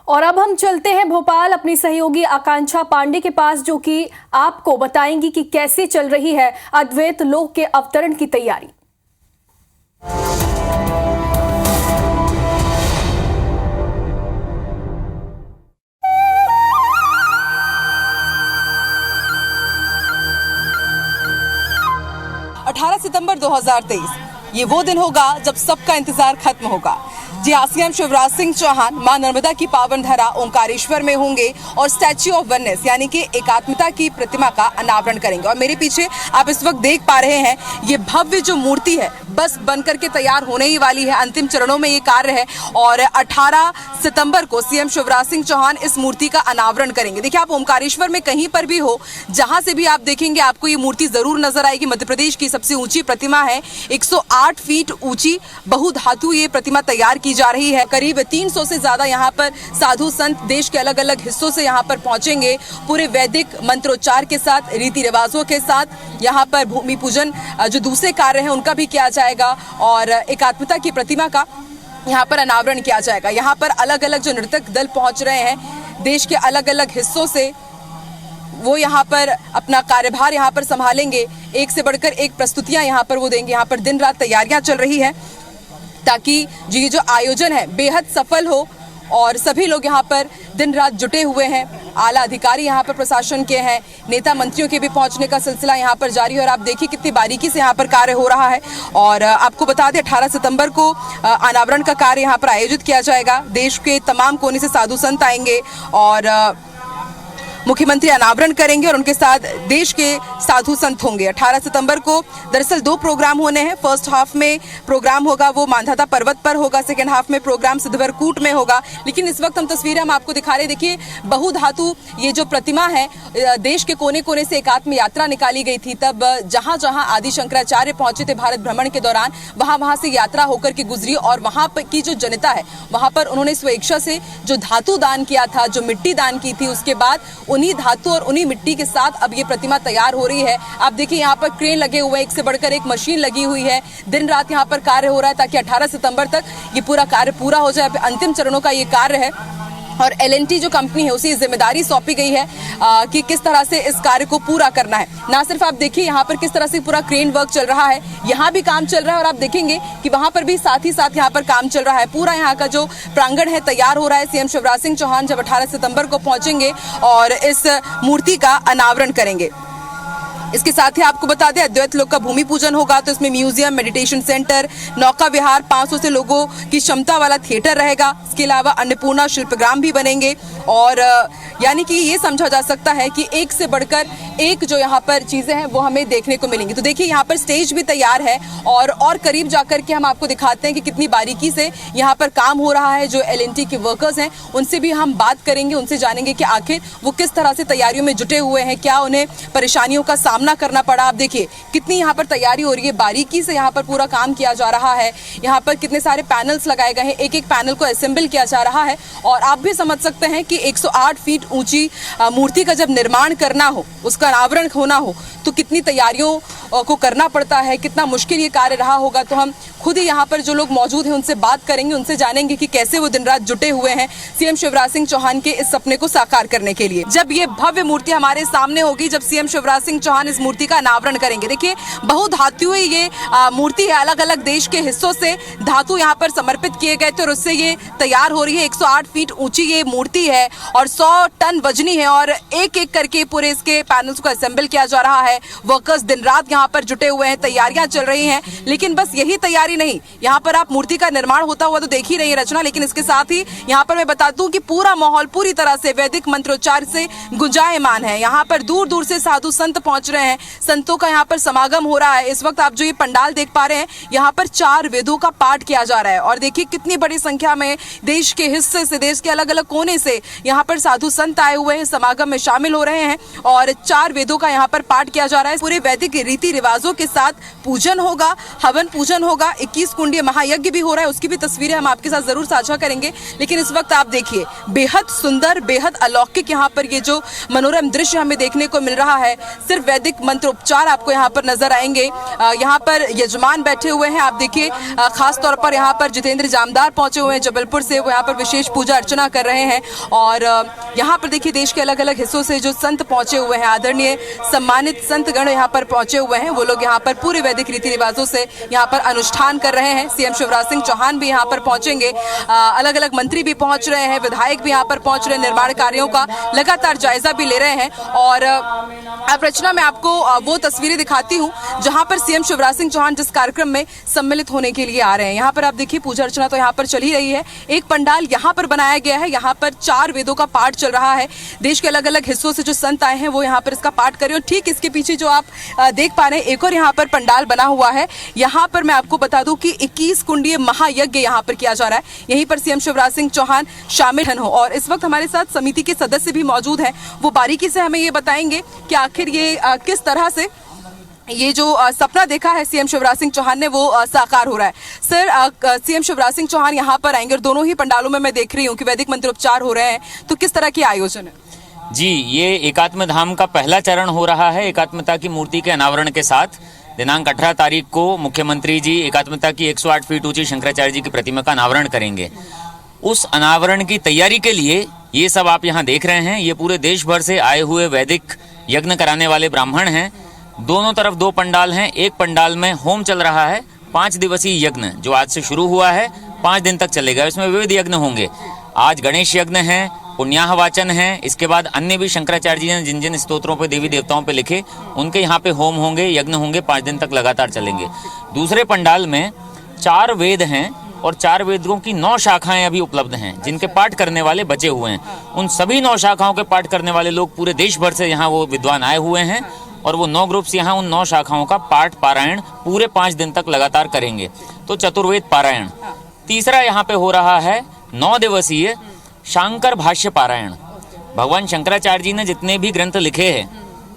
और अब हम चलते हैं भोपाल अपनी सहयोगी आकांक्षा पांडे के पास, जो कि आपको बताएंगी कि कैसे चल रही है अद्वैत लोक के अवतरण की तैयारी। सितंबर 2023 ये वो दिन होगा जब सबका इंतजार खत्म होगा। जी हाँ, सीएम शिवराज सिंह चौहान मां नर्मदा की पावन धरा ओंकारेश्वर में होंगे और स्टैच्यू ऑफ वननेस यानी कि एकात्मता की प्रतिमा का अनावरण करेंगे। और मेरे पीछे आप इस वक्त देख पा रहे हैं, ये भव्य जो मूर्ति है बस बनकर के तैयार होने ही वाली है। अंतिम चरणों में ये कार्य है और 18 सितंबर को सीएम शिवराज सिंह चौहान इस मूर्ति का अनावरण करेंगे। देखिए, आप ओंकारेश्वर में कहीं पर भी हो, जहां से भी आप देखेंगे आपको ये मूर्ति जरूर नजर आएगी। मध्य प्रदेश की सबसे ऊंची प्रतिमा है, 108 फीट ऊंची बहुधातु ये प्रतिमा तैयार की जा रही है। करीब 300 से ज्यादा यहाँ पर साधु संत देश के अलग अलग हिस्सों से यहाँ पर पहुंचेंगे। पूरे वैदिक मंत्रोच्चार के साथ, रीति रिवाजों के साथ यहाँ पर भूमि पूजन जो दूसरे कार्य हैं उनका भी किया जाएगा और एकात्मता की प्रतिमा का यहाँ पर अनावरण किया जाएगा। यहाँ पर अलग अलग जो नर्तक दल पहुंच रहे हैं देश के अलग अलग हिस्सों से, वो यहाँ पर अपना कार्यभार यहाँ पर संभालेंगे। एक से बढ़कर एक प्रस्तुतियां यहाँ पर वो देंगे। यहाँ पर दिन रात तैयारियां चल रही है ताकि ये जो आयोजन है बेहद सफल हो और सभी लोग यहाँ पर दिन रात जुटे हुए हैं। आला अधिकारी यहाँ पर प्रशासन के हैं, नेता मंत्रियों के भी पहुंचने का सिलसिला यहाँ पर जारी है और आप देखिए कितनी बारीकी से यहाँ पर कार्य हो रहा है। और आपको बता दें 18 सितंबर को अनावरण का कार्य यहाँ पर आयोजित किया जाएगा। देश के तमाम कोने से साधु संत आएंगे और मुख्यमंत्री अनावरण करेंगे और उनके साथ देश के साधु संत होंगे। 18 सितंबर को दरअसल 2 प्रोग्राम होने हैं। फर्स्ट हाफ में प्रोग्राम होगा वो मांधाता पर्वत पर होगा, सेकेंड हाफ में प्रोग्राम सिद्धवरकूट में होगा। लेकिन इस वक्त हम तस्वीरें हम आपको दिखा रहे हैं। देखिए, बहुधातु ये जो प्रतिमा है, देश के कोने कोने से एकात्म यात्रा निकाली गई थी। तब जहां जहां आदि शंकराचार्य पहुंचे थे भारत भ्रमण के दौरान, वहां से यात्रा होकर के गुजरी और वहां पर की जो जनता है वहां पर उन्होंने स्वेच्छा से जो धातु दान किया था, जो मिट्टी दान की थी, उसके बाद उन्हीं धातु और उन्हीं मिट्टी के साथ अब ये प्रतिमा तैयार हो रही है। आप देखिए यहाँ पर क्रेन लगे हुए हैं, एक से बढ़कर एक मशीन लगी हुई है। दिन रात यहाँ पर कार्य हो रहा है ताकि 18 सितंबर तक ये पूरा कार्य पूरा हो जाए। अंतिम चरणों का ये कार्य है और L&T जो कंपनी है उसे जिम्मेदारी सौंपी गई है कि किस तरह से इस कार्य को पूरा करना है। ना सिर्फ आप देखिए यहाँ पर किस तरह से पूरा क्रेन वर्क चल रहा है, यहाँ भी काम चल रहा है और आप देखेंगे कि वहां पर भी साथ ही साथ यहाँ पर काम चल रहा है। पूरा यहाँ का जो प्रांगण है तैयार हो रहा है। सीएम शिवराज सिंह चौहान जब 18 सितंबर को पहुंचेंगे और इस मूर्ति का अनावरण करेंगे। इसके साथ ही आपको बता दें अद्वैत लोक का भूमि पूजन होगा, तो इसमें म्यूजियम, मेडिटेशन सेंटर, नौका विहार, 500 से लोगों की क्षमता वाला थिएटर रहेगा। इसके अलावा अन्नपूर्णा शिल्पग्राम भी बनेंगे और यानी कि ये समझा जा सकता है कि एक से बढ़कर एक जो यहाँ पर चीजें हैं वो हमें देखने को मिलेंगी। तो देखिए यहाँ पर स्टेज भी तैयार है और करीब जाकर के हम आपको दिखाते हैं कि कितनी बारीकी से यहाँ पर काम हो रहा है। जो L&T के वर्कर्स हैं उनसे भी हम बात करेंगे, उनसे जानेंगे कि आखिर वो किस तरह से तैयारियों में जुटे हुए हैं, क्या उन्हें परेशानियों का सामना करना पड़ा। आप देखिए कितनी यहाँ पर तैयारी हो रही है, बारीकी से यहाँ पर पूरा काम किया जा रहा है। यहाँ पर कितने सारे पैनल्स लगाए गए हैं, एक एक पैनल को असेंबल किया जा रहा है और आप भी समझ सकते हैं कि 108 फीट ऊंची मूर्ति का जब निर्माण करना हो, उसका अनावरण होना हो, तो कितनी तैयारियों को करना पड़ता है, कितना मुश्किल ये कार्य रहा होगा। तो हम खुद ही यहाँ पर जो लोग मौजूद हैं उनसे बात करेंगे, उनसे जानेंगे कि कैसे वो दिन रात जुटे हुए हैं सीएम शिवराज सिंह चौहान के इस सपने को साकार करने के लिए। जब ये भव्य मूर्ति हमारे सामने होगी, जब सीएम शिवराज सिंह चौहान इस मूर्ति का अनावरण करेंगे। देखिए, बहुधातु ये मूर्ति है, अलग अलग देश के हिस्सों से धातु यहाँ पर समर्पित किए गए थे और उससे ये तैयार हो रही है। 108 फीट ऊंची ये मूर्ति है और 100 टन वजनी है और एक एक करके पूरे इसके पैनल्स को असेंबल किया जा रहा है। वर्कर्स दिन रात यहाँ पर जुटे हुए हैं, तैयारियां चल रही हैं। लेकिन बस यही तैयारी नहीं, यहाँ पर आप मूर्ति का निर्माण होता हुआ तो देख ही रही है रचना, लेकिन इसके साथ ही यहाँ पर मैं बता दूं कि पूरा माहौल पूरी तरह से वैदिक मंत्रोच्चार से गुंजायमान है। यहाँ पर दूर दूर से साधु संत पहुंच रहे हैं, संतों का यहाँ पर समागम हो रहा है। इस वक्त आप जो ये पंडाल देख पा रहे हैं, यहाँ पर 4 वेदों का पाठ किया जा रहा है और देखिए कितनी बड़ी संख्या में देश के हिस्से से, देश के अलग अलग कोने से यहाँ पर साधु संत आए हुए हैं, समागम में शामिल हो रहे हैं और 4 वेदों का यहाँ पर पाठ किया किया जा रहा है। पूरे वैदिक रीति रिवाजों के साथ पूजन होगा, हवन पूजन होगा, 21 कुंडीय महायज्ञ भी हो रहा है, उसकी भी तस्वीरें हम आपके साथ जरूर साझा करेंगे। लेकिन इस वक्त आप देखिए, बेहद सुंदर, बेहद अलौकिक यहाँ पर ये जो मनोरम दृश्य हमें देखने को मिल रहा है। सिर्फ वैदिक मंत्रोपचार आपको यहाँ पर नजर आएंगे। यहाँ पर यजमान बैठे हुए हैं, आप देखिए खास तौर पर यहाँ पर जितेंद्र जामदार पहुंचे हुए हैं जबलपुर से, वो यहाँ पर विशेष पूजा अर्चना कर रहे हैं। और यहाँ पर देखिए देश के अलग अलग हिस्सों से जो संत पहुंचे हुए हैं, आदरणीय सम्मानित संतगण यहाँ पर पहुंचे हुए हैं, वो लोग यहाँ पर पूरे वैदिक रीति रिवाजों से यहाँ पर अनुष्ठान कर रहे हैं। सीएम शिवराज सिंह चौहान भी यहाँ पर पहुंचेंगे, अलग अलग मंत्री भी पहुंच रहे हैं, विधायक भी यहाँ पर पहुंच रहे हैं, निर्माण कार्यों का लगातार जायजा भी ले रहे हैं। और अब रचना मैं आपको वो तस्वीरें दिखाती हूँ जहाँ पर सीएम शिवराज सिंह चौहान जिस कार्यक्रम में सम्मिलित होने के लिए आ रहे हैं। यहाँ पर आप देखिए पूजा अर्चना तो यहाँ पर चल ही रही है। एक पंडाल यहाँ पर बनाया गया है, यहाँ पर 4 वेदों का पाठ चल रहा है। देश के अलग अलग हिस्सों से जो संत आए हैं वो यहाँ पर इसका पाठ कर रहे हैं। ठीक इसके पीछे जो आप देख पा रहे हैं एक और यहाँ पर पंडाल बना हुआ है। यहाँ पर मैं आपको बता दूं कि 21 कुंडीय महायज्ञ यहाँ पर किया जा रहा है। यहीं पर सीएम शिवराज सिंह चौहान शामिल हो और इस वक्त हमारे साथ समिति के सदस्य भी मौजूद हैं। वो बारीकी से हमें ये बताएंगे कि आखिर ये किस तरह से ये जो सपना देखा है सीएम शिवराज सिंह चौहान ने वो साकार हो रहा है। सर, सीएम शिवराज सिंह चौहान यहाँ पर आएंगे और दोनों ही पंडालों में मैं देख रही हूँ कि वैदिक मंत्रोपचार हो रहे हैं, तो किस तरह की आयोजन है? जी, ये एकात्म धाम का पहला चरण हो रहा है। एकात्मता की मूर्ति के अनावरण के साथ दिनांक 18 तारीख को मुख्यमंत्री जी एकात्मता की 108 फीट ऊंची शंकराचार्य जी की प्रतिमा का अनावरण करेंगे। उस अनावरण की तैयारी के लिए ये सब आप यहाँ देख रहे हैं, ये पूरे देश भर से आए हुए वैदिक यज्ञ कराने वाले ब्राह्मण हैं। दोनों तरफ 2 पंडाल हैं। एक पंडाल में होम चल रहा है, 5 दिवसीय यज्ञ जो आज से शुरू हुआ है, 5 दिन तक चलेगा। इसमें विविध यज्ञ होंगे। आज गणेश यज्ञ है, पुण्याह वाचन है, इसके बाद अन्य भी शंकराचार्य जी ने जिन जिन स्तोत्रों पे देवी देवताओं पे लिखे उनके यहाँ पे होम होंगे, यज्ञ होंगे, 5 दिन तक लगातार चलेंगे। दूसरे पंडाल में 4 वेद हैं और 4 वेदों की 9 शाखाएं अभी उपलब्ध हैं जिनके पाठ करने वाले बचे हुए हैं। उन सभी 9 शाखाओं के पाठ करने वाले लोग पूरे देश भर से यहाँ वो विद्वान आए हुए हैं और वो 9 ग्रुप्स यहाँ उन 9 शाखाओं का पाठ पारायण पूरे 5 दिन तक लगातार करेंगे। तो चतुर्वेद पारायण। तीसरा यहाँ पे हो रहा है 9 दिवसीय शांकर भाष्य पारायण। भगवान शंकराचार्य जी ने जितने भी ग्रंथ लिखे हैं,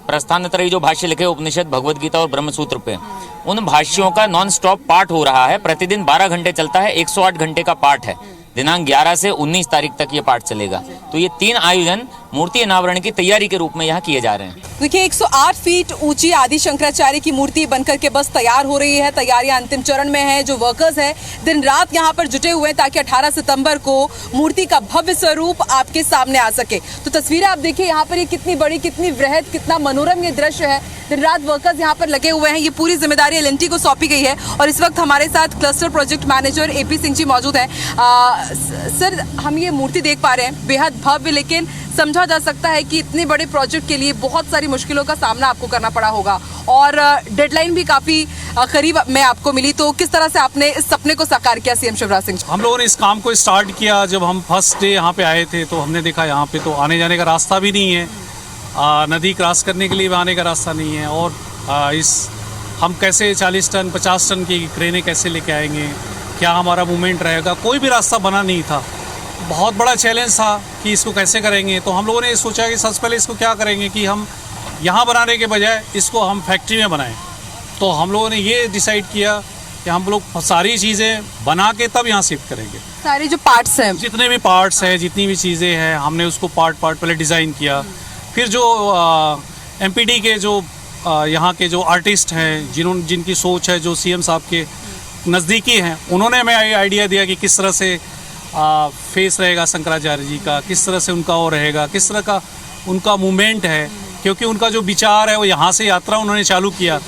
प्रस्थानत्रयी जो भाष्य लिखे उपनिषद, भगवद गीता और ब्रह्मसूत्र पे, उन भाष्यों का नॉन स्टॉप पाठ हो रहा है। प्रतिदिन 12 घंटे चलता है, 108 घंटे का पाठ है। दिनांक 11 से 19 तारीख तक ये पाठ चलेगा। तो ये 3 आयोजन मूर्ति अनावरण की तैयारी के रूप में यहाँ किए जा रहे हैं। देखिए 108 फीट ऊंची आदि शंकराचार्य की मूर्ति बनकर के बस तैयार हो रही है। तैयारियां अंतिम चरण में है। जो वर्कर्स हैं दिन रात यहाँ पर जुटे हुए हैं ताकि 18 सितंबर को मूर्ति का भव्य स्वरूप आपके सामने आ सके। तो तस्वीरें आप देखिए यहाँ पर, ये कितनी बड़ी, कितनी वृहद, कितना मनोरम ये दृश्य है। दिन रात वर्कर्स यहाँ पर लगे हुए हैं। ये पूरी जिम्मेदारी एल&टी को सौंपी गई है और इस वक्त हमारे साथ cluster project manager AP Singh ji मौजूद हैं। सर, हम ये मूर्ति देख पा रहे हैं, बेहद भव्य, लेकिन समझा जा सकता है कि इतने बड़े प्रोजेक्ट के लिए बहुत सारी मुश्किलों का सामना आपको करना पड़ा होगा और डेडलाइन भी काफी करीब में आपको मिली। तो किस तरह से आपने इस सपने को साकार किया सीएम शिवराज सिंह? हम लोगों ने इस काम को स्टार्ट किया जब हम फर्स्ट डे यहाँ पे आए थे, तो हमने देखा यहाँ पे तो आने जाने का रास्ता भी नहीं है, नदी क्रॉस करने के लिए भी आने का रास्ता नहीं है और हम कैसे 40 टन 50 टन की क्रेनें कैसे लेके आएंगे, क्या हमारा मूवमेंट रहेगा, कोई भी रास्ता बना नहीं था। बहुत बड़ा चैलेंज था कि इसको कैसे करेंगे। तो हम लोगों ने सोचा कि सबसे पहले इसको क्या करेंगे कि हम यहाँ बनाने के बजाय इसको हम फैक्ट्री में बनाएं। तो हम लोगों ने ये डिसाइड किया कि हम लोग सारी चीज़ें बना के तब यहाँ शिफ्ट करेंगे। सारे जो पार्ट्स हैं, जितने भी पार्ट्स हैं, जितनी भी चीज़ें हैं, हमने उसको पार्ट पहले डिज़ाइन किया। फिर जो MPD के जो यहाँ के जो आर्टिस्ट हैं, जिनकी सोच है, जो CM साहब के नज़दीकी हैं, उन्होंने हमें आइडिया दिया कि किस तरह से फेस रहेगा शंकराचार्य जी का, किस तरह से उनका वो रहेगा, किस तरह का उनका मूवमेंट है। क्योंकि उनका जो विचार है वो यहाँ से यात्रा उन्होंने चालू किया,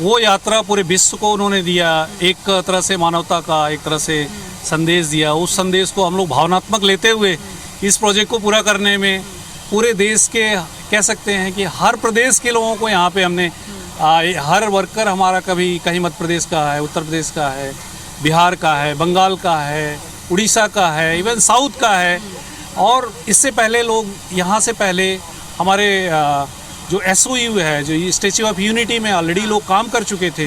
वो यात्रा पूरे विश्व को उन्होंने दिया, एक तरह से मानवता का एक तरह से संदेश दिया। उस संदेश को हम लोग भावनात्मक लेते हुए इस प्रोजेक्ट को पूरा करने में पूरे देश के, कह सकते हैं कि हर प्रदेश के लोगों को यहाँ पे हमने, हर वर्कर हमारा कहीं मध्य प्रदेश का है, उत्तर प्रदेश का है, बिहार का है, बंगाल का है, उड़ीसा का है, इवन साउथ का है। और इससे पहले लोग यहाँ से पहले हमारे जो SOU है, जो स्टैच्यू ऑफ यूनिटी में ऑलरेडी लोग काम कर चुके थे,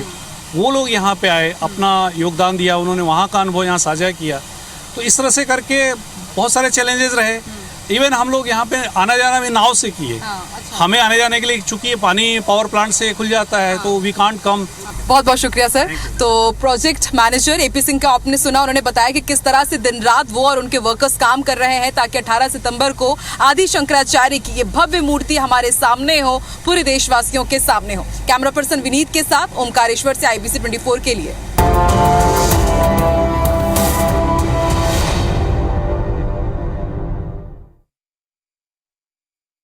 वो लोग यहाँ पे आए, अपना योगदान दिया, उन्होंने वहाँ का अनुभव यहाँ साझा किया। तो इस तरह से करके बहुत सारे चैलेंजेस रहे, इवन हम लोग यहाँ पे आना जाना भी नाव से किए। हमें आने जाने के लिए चूंकि पानी पावर प्लांट से खुल जाता है तो वी कांट कम। बहुत बहुत शुक्रिया सर। तो प्रोजेक्ट मैनेजर एपी सिंह का आपने सुना, उन्होंने बताया कि किस तरह से दिन रात वो और उनके वर्कर्स काम कर रहे हैं ताकि 18 सितंबर को आदि शंकराचार्य की ये भव्य मूर्ति हमारे सामने हो, पूरे देशवासियों के सामने हो। कैमरा पर्सन विनीत के साथ ओमकारेश्वर से IBC 24 के लिए।